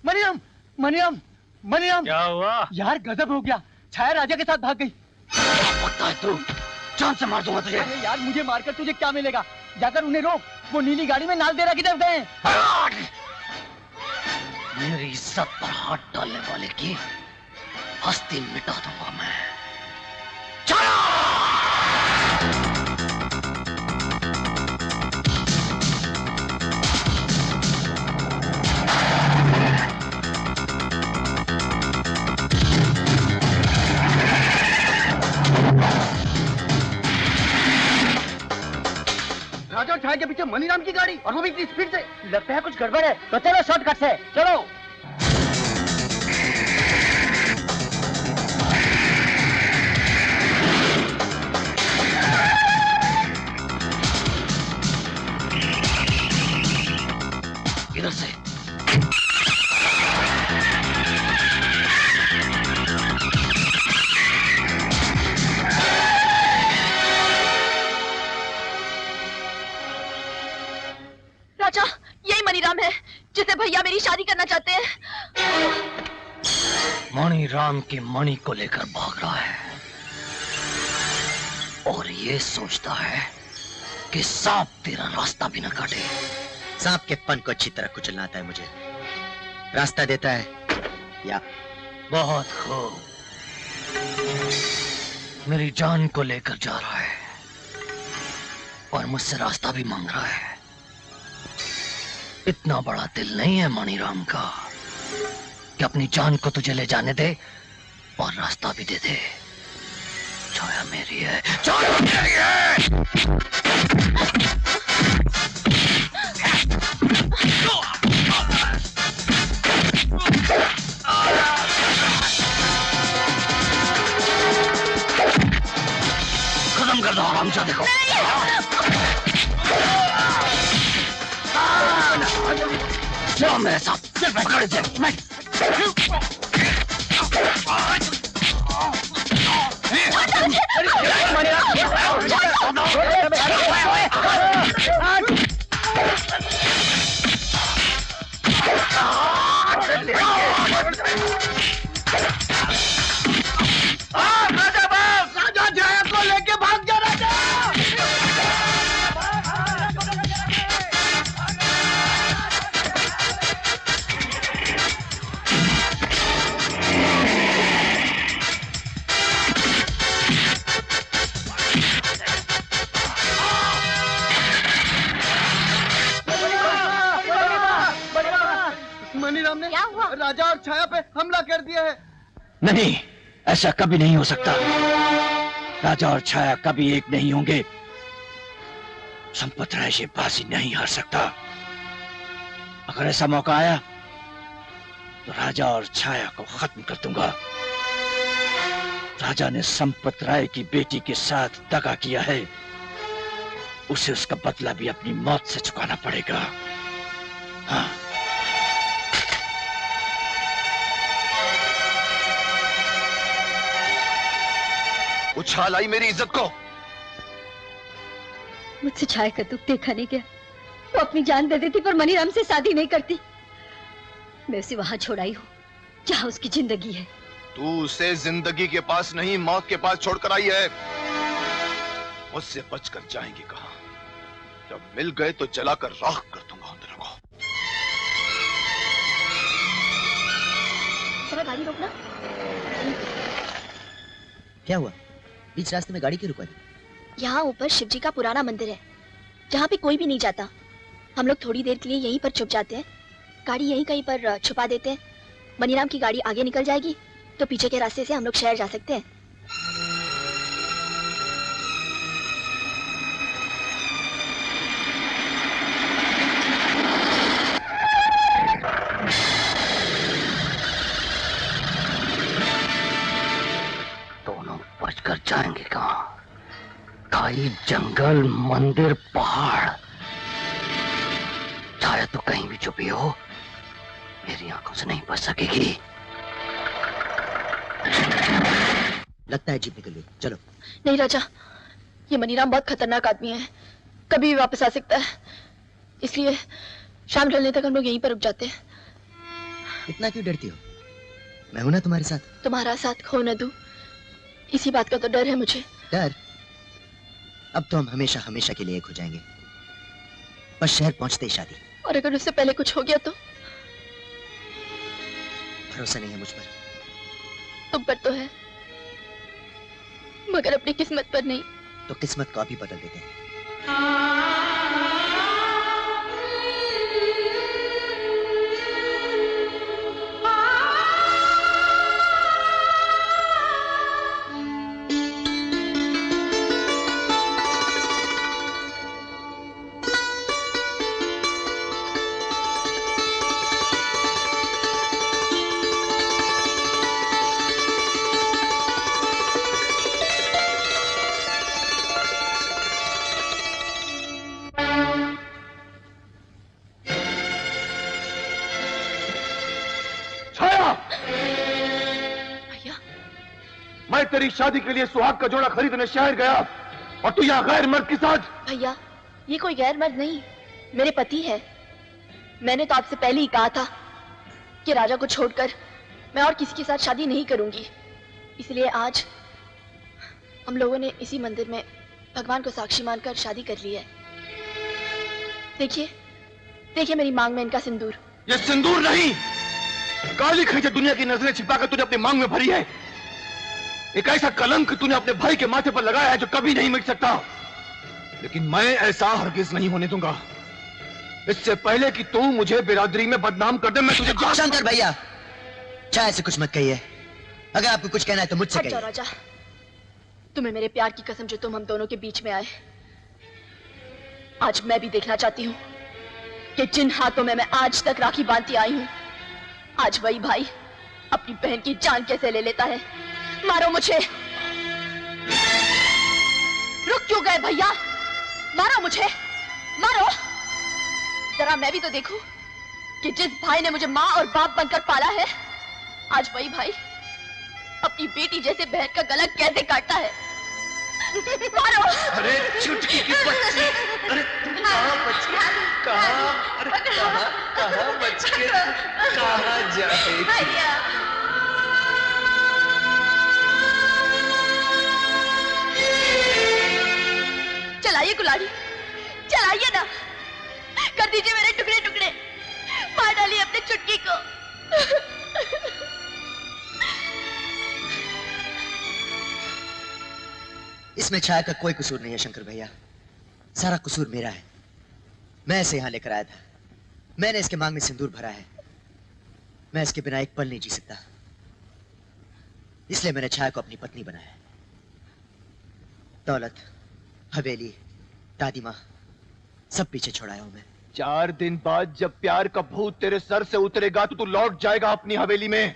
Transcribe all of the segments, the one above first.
मनीराम मनीराम मनीराम मनीराम। क्या हुआ यार? गजब हो गया, छाया राजा के साथ भाग गई। पता है तू, जान से मार दूंगा तुझे। अरे यार मुझे मारकर तुझे क्या मिलेगा? जाकर उन्हें रोक, वो नीली गाड़ी में नालदेहरा की तरफ गए। मेरी इज्जत पर हाथ डालने वाले की हस्ती मिटा दूंगा मैं। चलो! राजा और छाया के पीछे मनीराम की गाड़ी, और वो भी इतनी स्पीड से। लगता है कुछ गड़बड़ है, तो चलो शॉर्टकट से चलो। इधर से। राजा, यही मनीराम है जिसे भैया मेरी शादी करना चाहते हैं। मणिराम की मणि को लेकर भाग रहा है और ये सोचता है कि सांप तेरा रास्ता भी न काटे। सांप के फन को अच्छी तरह कुचलना आता है मुझे। रास्ता देता है या? बहुत खूब। मेरी जान को लेकर जा रहा है और मुझसे रास्ता भी मांग रहा है। इतना बड़ा दिल नहीं है मणिराम का कि अपनी जान को तुझे ले जाने दे और रास्ता भी दे दे। छाया मेरी है, छाया मेरी है। खत्म कर दो हरामजादे को। चलो मेरे साथ, पकड़ दे। राजा छाया को लेके भाग जा राजा। मनीराम ने राजा और छाया पे हमला कर दिया है। नहीं, ऐसा कभी नहीं हो सकता। राजा और छाया कभी एक नहीं होंगे। संपत राय से बाजी नहीं हार सकता। अगर ऐसा मौका आया तो राजा और छाया को खत्म कर दूंगा। राजा ने संपत राय की बेटी के साथ दगा किया है, उसे उसका बदला भी अपनी मौत से चुकाना पड़ेगा। हाँ। उछाल आई मेरी इज्जत को। मुझसे छाया का दुख देखा नहीं गया। वो अपनी जान दे देती पर मनीराम से शादी नहीं करती। मैं उसे वहां छोड़ आई हूँ जहाँ उसकी जिंदगी है। तू उसे जिंदगी के पास नहीं, मौत के पास छोड़कर आई है। मुझसे बचकर जाएंगी कहां? जब मिल गए तो जलाकर राख कर दूंगा उन दोनों को। जरा गाड़ी रोकना। क्या हुआ? बीच रास्ते में गाड़ी क्यों रुकवा दी? यहाँ ऊपर शिवजी का पुराना मंदिर है जहाँ पे कोई भी नहीं जाता। हम लोग थोड़ी देर के लिए यहीं पर छुप जाते हैं, गाड़ी यहीं कहीं पर छुपा देते हैं। मनीराम की गाड़ी आगे निकल जाएगी तो पीछे के रास्ते से हम लोग शहर जा सकते हैं। दोनों बचकर जाएंगे कहाँ? खाई जंगल, मंदिर, पहाड़। छाया तो कहीं भी छुपी हो, मेरी आंखों से नहीं बच सकेगी। लगता है जीप निकल गई। चलो। नहीं राजा, ये मनीराम बहुत खतरनाक आदमी है, कभी भी वापस आ सकता है। इसलिए शाम ढलने तक हम लोग यहीं पर रुक जाते हैं। इतना क्यों डरती हो? मैं हूं ना तुम्हारे साथ। तुम्हारा साथ खो न दूं, इसी बात का तो डर है मुझे। डर? अब तो हम हमेशा हमेशा के लिए एक हो जाएंगे, बस शहर पहुंचते ही शादी। और अगर उससे पहले कुछ हो गया तो? भरोसा नहीं है मुझ पर? तुम पर तो है, मगर अपनी किस्मत पर नहीं। तो किस्मत को अभी बदल देते हैं। तेरी शादी के लिए सुहाग का जोड़ा खरीदने शहर गया और तू यहाँ गैर मर्द के साथ। भैया, ये कोई गैर मर्द नहीं, मेरे पति है। मैंने तो आपसे पहले ही कहा था कि राजा को छोड़कर मैं और किसी के साथ शादी नहीं करूंगी। इसलिए आज हम लोगों ने इसी मंदिर में भगवान को साक्षी मानकर शादी कर ली है। देखिए, देखिए मेरी मांग में इनका सिंदूर। ये सिंदूर नहीं, काली खींचे दुनिया की नजरें छिपाकर तूने अपनी मांग में भरी है। एक ऐसा कलंक तूने अपने भाई के माथे पर लगाया है जो कभी नहीं मिट सकता। लेकिन मैं ऐसा हरगिज नहीं होने दूंगा। इससे पहले कि तू मुझे बिरादरी में बदनाम कर दे, मैं तुझे। शंकर भैया, चाहे से कुछ मत कहिए। अगर आपको कुछ कहना है तो मुझसे कहिए। राजा, तुम्हें मेरे प्यार की कसम जो तुम हम दोनों के बीच में आए, आज मैं भी देखना चाहती हूँ कि जिन हाथों में मैं आज तक राखी बांधती आई हूँ, आज वही भाई अपनी बहन की जान कैसे ले लेता है। मारो मुझे। रुक क्यों गए भैया? मारो मुझे, मारो। जरा मैं भी तो देखूं कि जिस भाई ने मुझे माँ और बाप बनकर पाला है, आज वही भाई अपनी बेटी जैसे बहन का गला कैसे काटता है। मारो। अरे चुटकी की बच्ची, अरे तुम कहाँ बच गई? कहाँ? अरे कहाँ बच गई? कहाँ जाएगी? चलाइए कुल्हाड़ी, चलाइए ना, कर दीजिए मेरे टुकड़े टुकड़े, मार डालिए अपने चुटकी को। इसमें छाया का कोई कसूर नहीं है शंकर भैया, सारा कसूर मेरा है। मैं इसे यहां लेकर आया था, मैंने इसके मांग में सिंदूर भरा है। मैं इसके बिना एक पल नहीं जी सकता, इसलिए मैंने छाया को अपनी पत्नी बनाया। दौलत, हवेली, दादी माँ, सब पीछे छोड़ाया हूं मैं। 4 दिन बाद जब प्यार का भूत तेरे सर से उतरेगा तो तू लौट जाएगा अपनी हवेली में,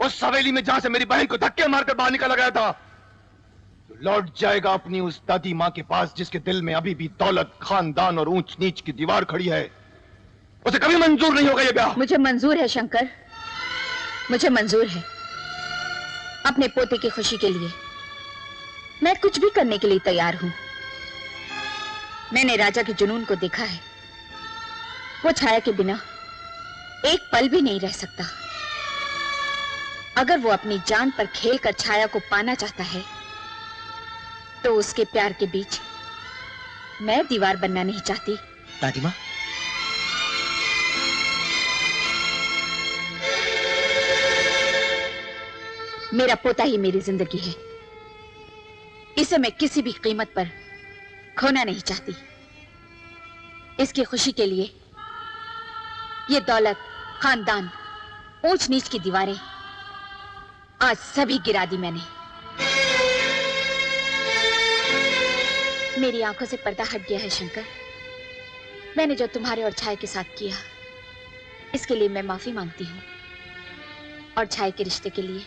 उस हवेली में जहां से मेरी बहन को धक्के मारकर बाहर निकाला गया था। तू लौट जाएगा अपनी उस दादी माँ के पास जिसके दिल में अभी भी दौलत, खानदान और ऊंच नीच की दीवार खड़ी है। उसे कभी मंजूर नहीं होगा ये ब्याह। मुझे मंजूर है शंकर, मुझे मंजूर है। अपने पोते की खुशी के लिए मैं कुछ भी करने के लिए तैयार हूं। मैंने राजा के जुनून को देखा है, वो छाया के बिना एक पल भी नहीं रह सकता। अगर वो अपनी जान पर खेलकर छाया को पाना चाहता है तो उसके प्यार के बीच मैं दीवार बनना नहीं चाहती। दादी माँ, मेरा पोता ही मेरी जिंदगी है, इसे मैं किसी भी कीमत पर खोना नहीं चाहती। इसकी खुशी के लिए ये दौलत, खानदान, ऊंच नीच की दीवारें आज सभी गिरा दी मैंने। मेरी आंखों से पर्दा हट गया है शंकर। मैंने जो तुम्हारे और छाया के साथ किया, इसके लिए मैं माफी मांगती हूँ। और छाया के रिश्ते के लिए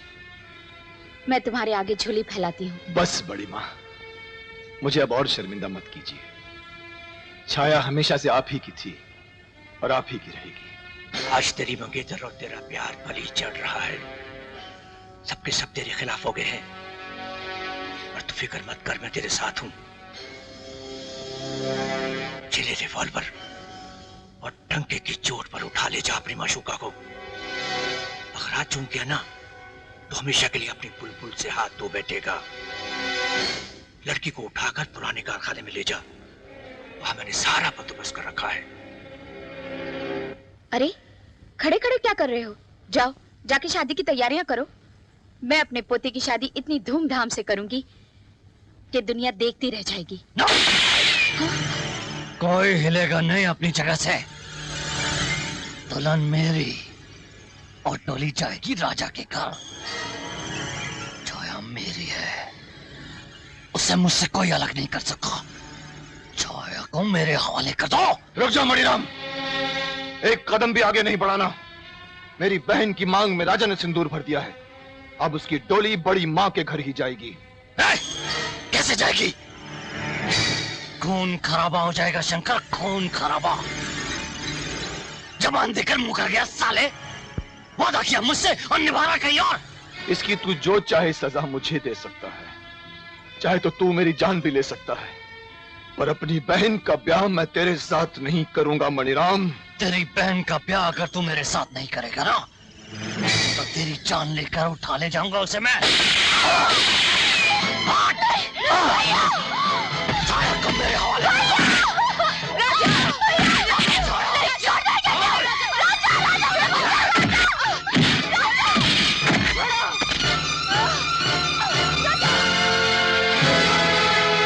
मैं तुम्हारे आगे झोली फैलाती हूँ। बस बड़ी माँ, मुझे अब और शर्मिंदा मत कीजिए। छाया हमेशा से आप ही की थी और आप ही की रहेगी। आज तेरी मंगेतर और तेरा प्यार बलि चढ़ रहा है। सबके सब तेरे खिलाफ हो गए हैं, और तू फिक्र मत कर, मैं तेरे साथ हूं। चले रिवॉल्वर और टंके की चोट पर उठा ले जा अपनी माशूका को। हाथ चूम गया ना तो हमेशा के लिए अपनी बुलबुल से हाथ धो बैठेगा। लड़की को उठाकर पुराने कारखाने में ले जा, वहां मैंने सारा बंदोबस्त कर रखा है। अरे खड़े खड़े क्या कर रहे हो? जाओ जाके शादी की तैयारियां करो। मैं अपने पोते की शादी इतनी धूमधाम से करूंगी कि दुनिया देखती रह जाएगी। कोई हिलेगा नहीं अपनी जगह से। दुल्हन मेरी और डोली जाएगी राजा के घर। छाया मेरी है, उसे मुझसे कोई अलग नहीं कर सका। छाया को मेरे हवाले कर दो। रुक जा मणिराम, एक कदम भी आगे नहीं बढ़ाना। मेरी बहन की मांग में राजा ने सिंदूर भर दिया है, अब उसकी डोली बड़ी मां के घर ही जाएगी। कैसे जाएगी? खून खराबा हो जाएगा शंकर, खून खराबा। जबान देकर मुकर गया साले। वादा किया मुझसे और निभा रहा कहीं और। इसकी तू जो चाहे सजा मुझे दे सकता है, चाहे तो तू मेरी जान भी ले सकता है, पर अपनी बहन का ब्याह मैं तेरे साथ नहीं करूंगा मणिराम। तेरी बहन का ब्याह अगर तू मेरे साथ नहीं करेगा ना तो तेरी जान लेकर उठा ले जाऊंगा उसे मैं। छाया को मेरे हवाले।